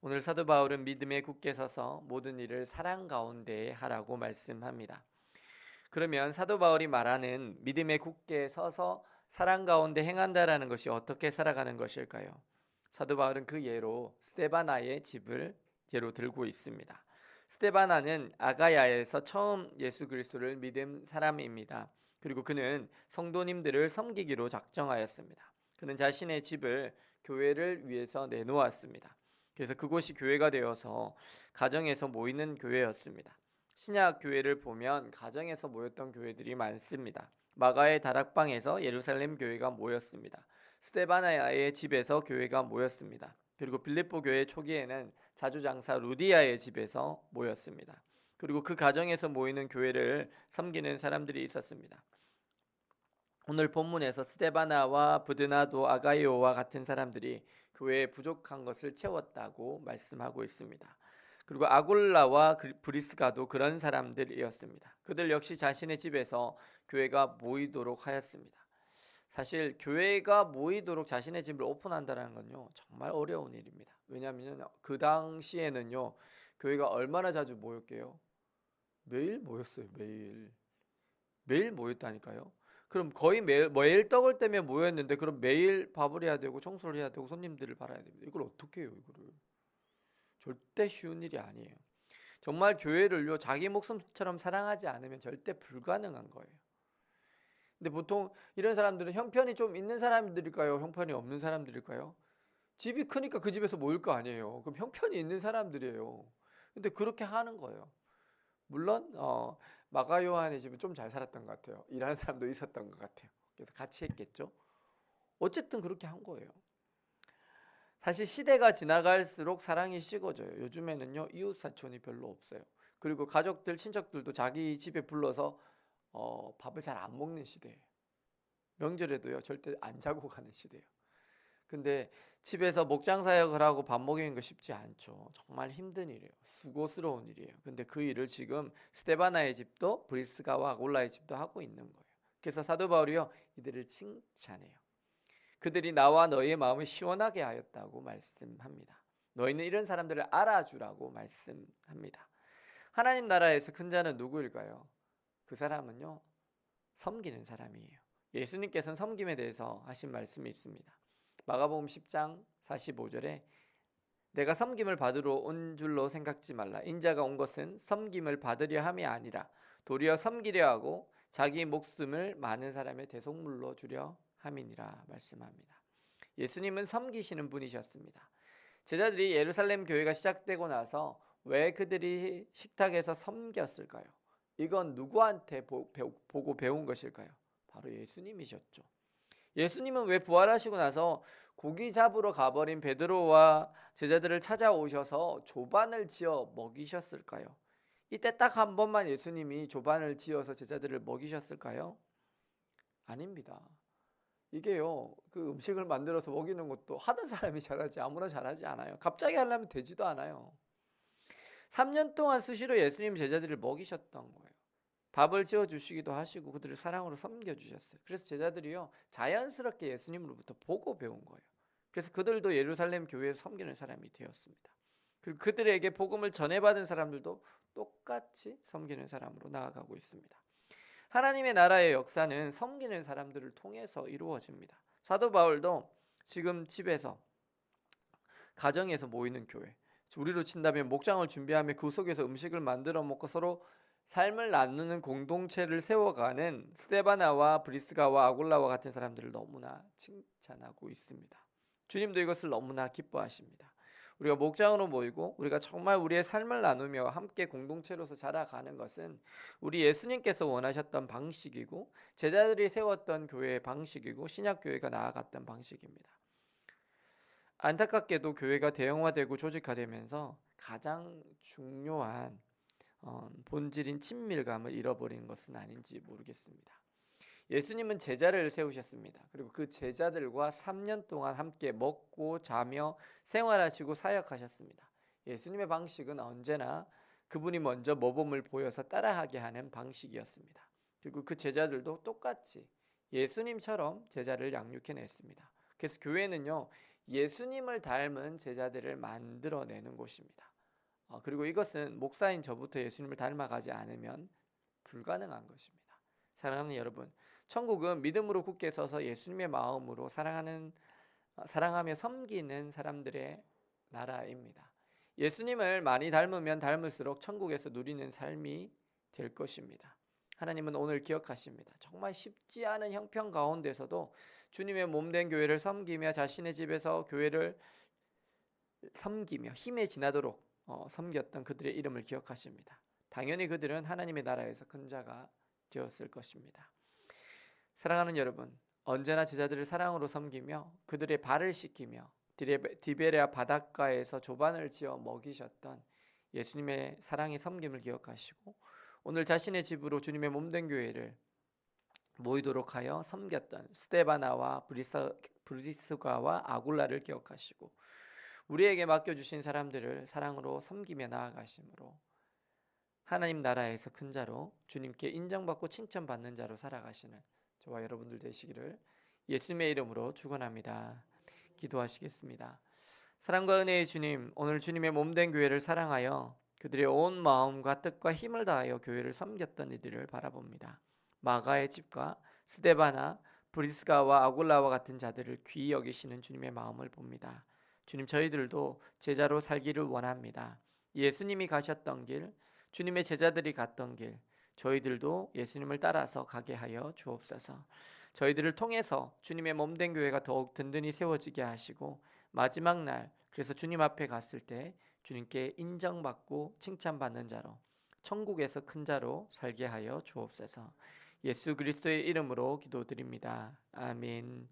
오늘 사도 바울은 믿음에 굳게 서서 모든 일을 사랑 가운데 하라고 말씀합니다. 그러면 사도 바울이 말하는 믿음에 굳게 서서 사랑 가운데 행한다라는 것이 어떻게 살아가는 것일까요? 사도 바울은 그 예로 스데바나의 집을 예로 들고 있습니다. 스데바나는 아가야에서 처음 예수 그리스도를 믿은 사람입니다. 그리고 그는 성도님들을 섬기기로 작정하였습니다. 그는 자신의 집을 교회를 위해서 내놓았습니다. 그래서 그곳이 교회가 되어서 가정에서 모이는 교회였습니다. 신약 교회를 보면 가정에서 모였던 교회들이 많습니다. 마가의 다락방에서 예루살렘 교회가 모였습니다. 스데바나의 집에서 교회가 모였습니다. 그리고 빌립보 교회 초기에는 자주장사 루디아의 집에서 모였습니다. 그리고 그 가정에서 모이는 교회를 섬기는 사람들이 있었습니다. 오늘 본문에서 스데바나와 브드나도 아가이오와 같은 사람들이 교회에 부족한 것을 채웠다고 말씀하고 있습니다. 그리고 아골라와 브리스가도 그런 사람들이었습니다. 그들 역시 자신의 집에서 교회가 모이도록 하였습니다. 사실 교회가 모이도록 자신의 집을 오픈한다는 건요 정말 어려운 일입니다. 왜냐하면 그 당시에는요 교회가 얼마나 자주 모였게요? 매일 모였어요. 매일 모였다니까요. 그럼 거의 매일 떡을 떼며 모였는데 그럼 매일 밥을 해야 되고 청소를 해야 되고 손님들을 받아야 됩니다. 이걸 어떻게 해요? 이거를 절대 쉬운 일이 아니에요. 정말 교회를요 자기 목숨처럼 사랑하지 않으면 절대 불가능한 거예요. 근데 보통 이런 사람들은 형편이 좀 있는 사람들일까요? 형편이 없는 사람들일까요? 집이 크니까 그 집에서 모일 거 아니에요. 그럼 형편이 있는 사람들이에요. 근데 그렇게 하는 거예요. 물론 마가 요한의 집은 좀 잘 살았던 것 같아요. 일하는 사람도 있었던 것 같아요. 그래서 같이 했겠죠. 어쨌든 그렇게 한 거예요. 사실 시대가 지나갈수록 사랑이 식어져요. 요즘에는요 이웃 사촌이 별로 없어요. 그리고 가족들 친척들도 자기 집에 불러서 밥을 잘 안 먹는 시대예요. 명절에도요 절대 안 자고 가는 시대예요. 근데 집에서 목장 사역을 하고 밥 먹이는 거 쉽지 않죠. 정말 힘든 일이에요. 수고스러운 일이에요. 근데 그 일을 지금 스데바나의 집도 브리스가와 아골라의 집도 하고 있는 거예요. 그래서 사도 바울이요 이들을 칭찬해요. 그들이 나와 너희의 마음을 시원하게 하였다고 말씀합니다. 너희는 이런 사람들을 알아주라고 말씀합니다. 하나님 나라에서 큰 자는 누구일까요? 그 사람은요 섬기는 사람이에요. 예수님께서는 섬김에 대해서 하신 말씀이 있습니다. 마가복음 10장 45절에 내가 섬김을 받으러 온 줄로 생각지 말라. 인자가 온 것은 섬김을 받으려 함이 아니라 도리어 섬기려 하고 자기 목숨을 많은 사람의 대속물로 주려 함이니라 말씀합니다. 예수님은 섬기시는 분이셨습니다. 제자들이 예루살렘 교회가 시작되고 나서 왜 그들이 식탁에서 섬겼을까요? 이건 누구한테 보고 배운 것일까요? 바로 예수님이셨죠. 예수님은 왜 부활하시고 나서 고기 잡으러 가버린 베드로와 제자들을 찾아오셔서 조반을 지어 먹이셨을까요? 이때 딱 한 번만 예수님이 조반을 지어서 제자들을 먹이셨을까요? 아닙니다. 이게요, 그 음식을 만들어서 먹이는 것도 하던 사람이 잘하지 아무나 잘하지 않아요. 갑자기 하려면 되지도 않아요. 3년 동안 수시로 예수님 제자들을 먹이셨던 거예요. 밥을 지어 주시기도 하시고 그들을 사랑으로 섬겨 주셨어요. 그래서 제자들이요 자연스럽게 예수님으로부터 보고 배운 거예요. 그래서 그들도 예루살렘 교회에서 섬기는 사람이 되었습니다. 그리고 그들에게 복음을 전해받은 사람들도 똑같이 섬기는 사람으로 나아가고 있습니다. 하나님의 나라의 역사는 섬기는 사람들을 통해서 이루어집니다. 사도 바울도 지금 집에서 가정에서 모이는 교회, 우리로 친다면 목장을 준비하며 그 속에서 음식을 만들어 먹고 서로 삶을 나누는 공동체를 세워가는 스데바나와 브리스가와 아골라와 같은 사람들을 너무나 칭찬하고 있습니다. 주님도 이것을 너무나 기뻐하십니다. 우리가 목장으로 모이고 우리가 정말 우리의 삶을 나누며 함께 공동체로서 자라가는 것은 우리 예수님께서 원하셨던 방식이고 제자들이 세웠던 교회의 방식이고 신약교회가 나아갔던 방식입니다. 안타깝게도 교회가 대형화되고 조직화되면서 가장 중요한 본질인 친밀감을 잃어버리는 것은 아닌지 모르겠습니다. 예수님은 제자를 세우셨습니다. 그리고 그 제자들과 3년 동안 함께 먹고 자며 생활하시고 사역하셨습니다. 예수님의 방식은 언제나 그분이 먼저 모범을 보여서 따라하게 하는 방식이었습니다. 그리고 그 제자들도 똑같이 예수님처럼 제자를 양육해냈습니다. 그래서 교회는요 예수님을 닮은 제자들을 만들어내는 곳입니다. 그리고 이것은 목사인 저부터 예수님을 닮아가지 않으면 불가능한 것입니다. 사랑하는 여러분, 천국은 믿음으로 굳게 서서 예수님의 마음으로 사랑하며 섬기는 사람들의 나라입니다. 예수님을 많이 닮으면 닮을수록 천국에서 누리는 삶이 될 것입니다. 하나님은 오늘 기억하십니다. 정말 쉽지 않은 형편 가운데서도 주님의 몸된 교회를 섬기며 자신의 집에서 교회를 섬기며 힘에 지나도록 섬겼던 그들의 이름을 기억하십니다. 당연히 그들은 하나님의 나라에서 큰 자가 되었을 것입니다. 사랑하는 여러분, 언제나 제자들을 사랑으로 섬기며 그들의 발을 씻기며 디베레아 바닷가에서 조반을 지어 먹이셨던 예수님의 사랑의 섬김을 기억하시고 오늘 자신의 집으로 주님의 몸된 교회를 모이도록 하여 섬겼던 스데바나와 브리스가와 아굴라를 기억하시고 우리에게 맡겨주신 사람들을 사랑으로 섬기며 나아가심으로 하나님 나라에서 큰 자로 주님께 인정받고 칭찬받는 자로 살아가시는 저와 여러분들 되시기를 예수님의 이름으로 축원합니다. 기도하시겠습니다. 사랑과 은혜의 주님, 오늘 주님의 몸된 교회를 사랑하여 그들의 온 마음과 뜻과 힘을 다하여 교회를 섬겼던 이들을 바라봅니다. 마가의 집과 스데바나, 브리스가와 아굴라와 같은 자들을 귀히 여기시는 주님의 마음을 봅니다. 주님, 저희들도 제자로 살기를 원합니다. 예수님이 가셨던 길, 주님의 제자들이 갔던 길, 저희들도 예수님을 따라서 가게 하여 주옵소서. 저희들을 통해서 주님의 몸된 교회가 더욱 든든히 세워지게 하시고 마지막 날 그래서 주님 앞에 갔을 때 주님께 인정받고 칭찬받는 자로 천국에서 큰 자로 살게 하여 주옵소서. 예수 그리스도의 이름으로 기도드립니다. 아멘.